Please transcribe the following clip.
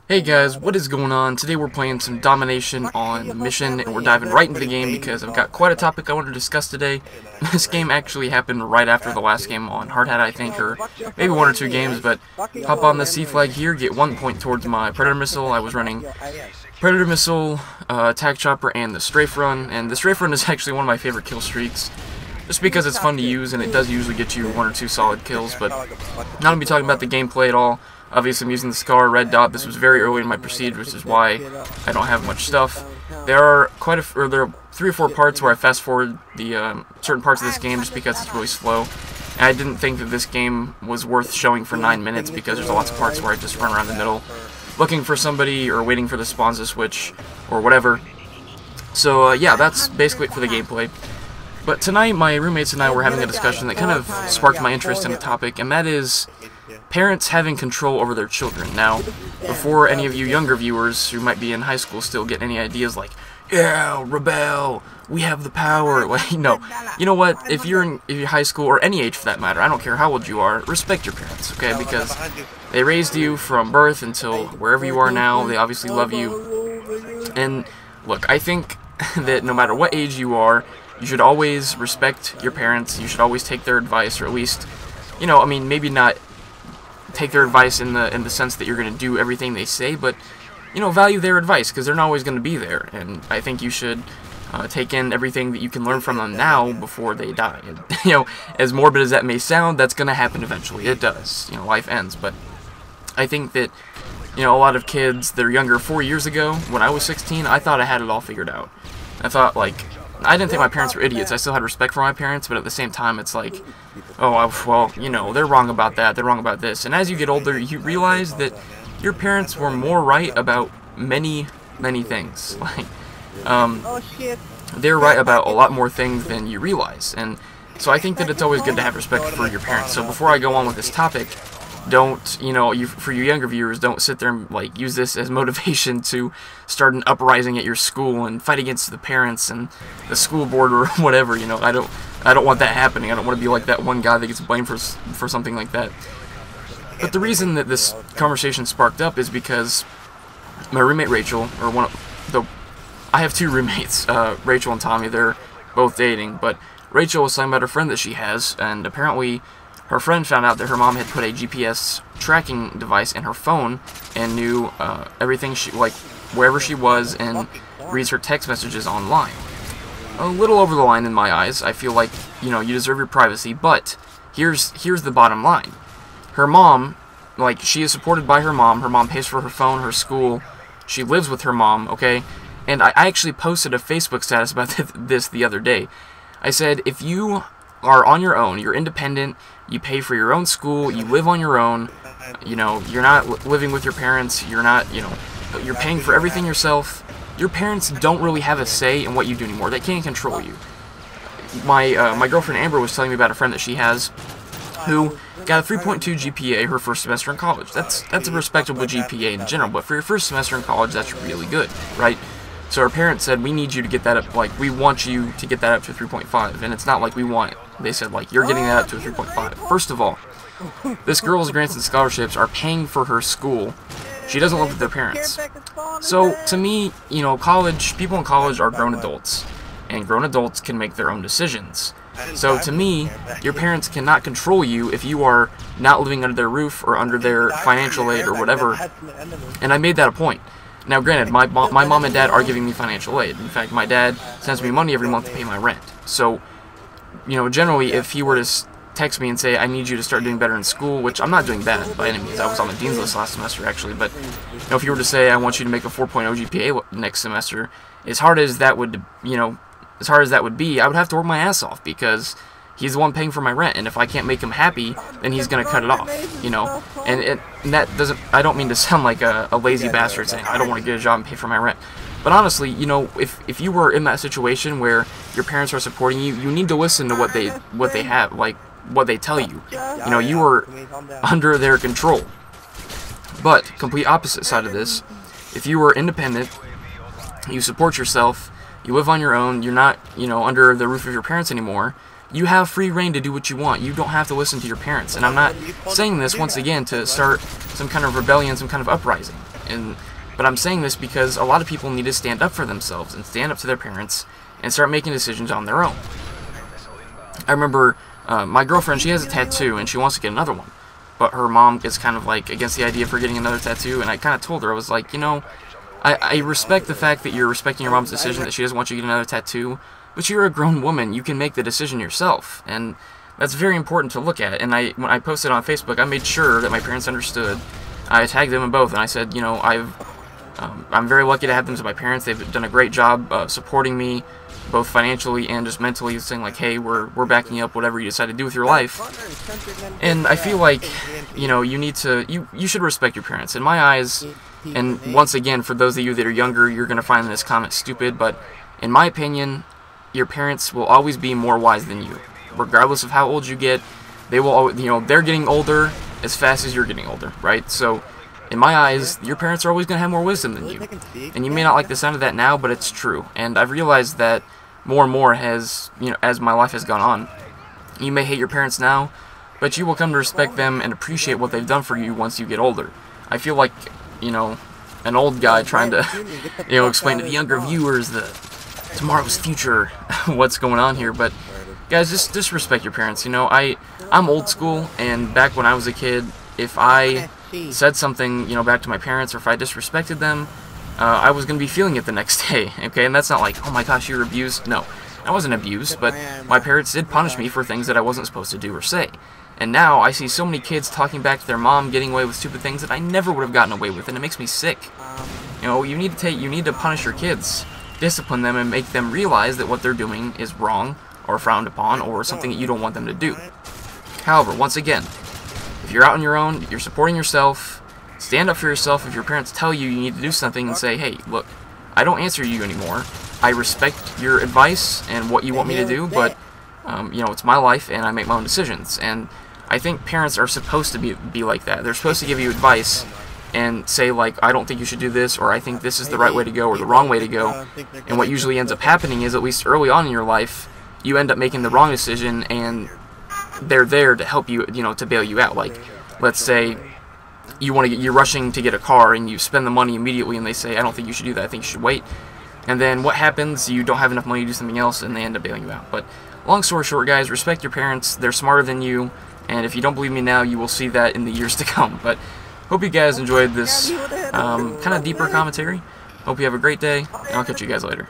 Hey guys, what is going on? Today we're playing some domination on Mission, and we're diving right into the game because I've got quite a topic I want to discuss today. This game actually happened right after the last game on Hard Hat, I think, or maybe one or two games, but hop on the C flag here, get 1 point towards my Predator Missile. I was running Predator Missile, Attack Chopper, and the Strafe Run, and the Strafe Run is actually one of my favorite kill streaks. Just because it's fun to use, and it does usually get you 1 or 2 solid kills, but not going to be talking about the gameplay at all. Obviously, I'm using the Scar Red Dot. This was very early in my Prestige, which is why I don't have much stuff. There are there are 3 or 4 parts where I fast forward the certain parts of this game just because it's really slow. And I didn't think that this game was worth showing for 9 minutes because there's lots of parts where I just run around the middle looking for somebody or waiting for the spawns to switch or whatever. So yeah, that's basically it for the gameplay. But tonight, my roommates and I were having a discussion that kind of sparked my interest in the topic, and that is parents having control over their children. Now, before any of you younger viewers who might be in high school still get any ideas like, yeah, rebel, we have the power, like, no. You know what, if you're in high school, or any age for that matter, I don't care how old you are, respect your parents, okay, because they raised you from birth until wherever you are now. They obviously love you, and look, I think that no matter what age you are, you should always respect your parents. You should always take their advice, or at least, you know, I mean, maybe not take their advice in the sense that you're going to do everything they say, but, you know, value their advice, because they're not always going to be there, and I think you should take in everything that you can learn from them now before they die. And, you know, as morbid as that may sound, that's going to happen eventually. It does. You know, life ends, but I think that, you know, a lot of kids that are younger 4 years ago, when I was 16, I thought I had it all figured out. I thought, like, I didn't think my parents were idiots. I still had respect for my parents, but at the same time, it's like, oh, well, you know, they're wrong about that, they're wrong about this. And as you get older, you realize that your parents were more right about many, many things. Like, they're right about a lot more things than you realize. And so I think that it's always good to have respect for your parents. So before I go on with this topic, don't, you know, for you younger viewers, don't sit there and, like, use this as motivation to start an uprising at your school and fight against the parents and the school board or whatever, you know. I don't want that happening. I don't want to be like that one guy that gets blamed for something like that. But the reason that this conversation sparked up is because my roommate Rachel, or I have 2 roommates, Rachel and Tommy. They're both dating, but Rachel was talking about a friend that she has, and apparently her friend found out that her mom had put a GPS tracking device in her phone and knew everything like wherever she was, and reads her text messages online. A little over the line in my eyes. I feel like, you know, you deserve your privacy, but here's the bottom line. Her mom, like, she is supported by her mom. Her mom pays for her phone, her school. She lives with her mom, okay? And I actually posted a Facebook status about this the other day. I said, if you are on your own, you're independent, you pay for your own school, you live on your own, you know, you're not living with your parents, you're not, you know, you're paying for everything yourself. Your parents don't really have a say in what you do anymore. They can't control you. My girlfriend Amber was telling me about a friend that she has who got a 3.2 GPA her first semester in college. That's a respectable GPA in general, but for your first semester in college, that's really good, right? So our parents said, we need you to get that up, like, we want you to get that up to a 3.5, and it's not like we want it. They said, like, you're getting that up to a 3.5. First of all, this girl's grants and scholarships are paying for her school. She doesn't live with their parents. So, to me, you know, people in college are grown adults, and grown adults can make their own decisions. So, to me, your parents cannot control you if you are not living under their roof or under their financial aid or whatever, and I made that a point. Now, granted, my mom and dad are giving me financial aid. In fact, my dad sends me money every month to pay my rent. So, you know, generally, if he were to text me and say, I need you to start doing better in school, which I'm not doing bad by any means. I was on the dean's list last semester, actually. But, you know, if he were to say, I want you to make a 4.0 GPA next semester, as hard as that would, you know, as hard as that would be, I would have to work my ass off because he's the one paying for my rent, and if I can't make him happy, then he's going to cut it off, you know? And that doesn't, I don't mean to sound like a lazy bastard saying, I don't want to get a job and pay for my rent. But honestly, you know, if you were in that situation where your parents are supporting you, you need to listen to what they have, like, what they tell you. You know, you are under their control. But, complete opposite side of this, if you are independent, you support yourself, you live on your own, you're not, you know, under the roof of your parents anymore, you have free reign to do what you want. You don't have to listen to your parents. And I'm not saying this, once again, to start some kind of rebellion, some kind of uprising. But I'm saying this because a lot of people need to stand up for themselves and stand up to their parents and start making decisions on their own. I remember my girlfriend, she has a tattoo and she wants to get another one. But her mom is kind of like against the idea of her getting another tattoo, and I kind of told her, I was like, you know, I respect the fact that you're respecting your mom's decision that she doesn't want you to get another tattoo, but you're a grown woman, you can make the decision yourself, and that's very important to look at. And when I posted on Facebook, I made sure that my parents understood. I tagged them in both, and I said, you know, I'm very lucky to have them as my parents. They've done a great job supporting me, both financially and just mentally, saying like, hey, we're backing you up, whatever you decide to do with your life. And I feel like, you know, you should respect your parents. In my eyes, and once again, for those of you that are younger, you're going to find this comment stupid, but in my opinion, your parents will always be more wise than you. Regardless of how old you get, they will always, you know, they're getting older as fast as you're getting older, right? So, in my eyes, your parents are always going to have more wisdom than you. And you may not like the sound of that now, but it's true. And I've realized that more and more as my life has gone on. You may hate your parents now, but you will come to respect them and appreciate what they've done for you once you get older. I feel like, you know, an old guy trying to, you know, explain to the younger viewers tomorrow's future, what's going on here. But guys, just respect your parents. You know, I'm old school, and back when I was a kid, if I said something, you know, back to my parents, or if I disrespected them, I was going to be feeling it the next day, okay? And that's not like, oh my gosh, you were abused. No, I wasn't abused, but my parents did punish me for things that I wasn't supposed to do or say. And now I see so many kids talking back to their mom, getting away with stupid things that I never would have gotten away with, and it makes me sick. You know, you need to punish your kids, discipline them, and make them realize that what they're doing is wrong, or frowned upon, or something that you don't want them to do. However, once again, if you're out on your own, you're supporting yourself, stand up for yourself. If your parents tell you you need to do something, and say, hey, look, I don't answer you anymore. I respect your advice and what you want me to do, but, you know, it's my life, and I make my own decisions. And I think parents are supposed to be like that. They're supposed to give you advice and say, like, I don't think you should do this, or I think this is the right way to go, or the wrong way to go. And what usually ends up happening is, at least early on in your life, you end up making the wrong decision, and they're there to help you, you know, to bail you out. Like, let's say you're rushing to get a car, and you spend the money immediately, and they say, I don't think you should do that, I think you should wait. And then what happens? You don't have enough money to do something else, and they end up bailing you out. But long story short, guys, respect your parents. They're smarter than you, and if you don't believe me now, you will see that in the years to come. But hope you guys enjoyed this kind of deeper commentary. Hope you have a great day, and I'll catch you guys later.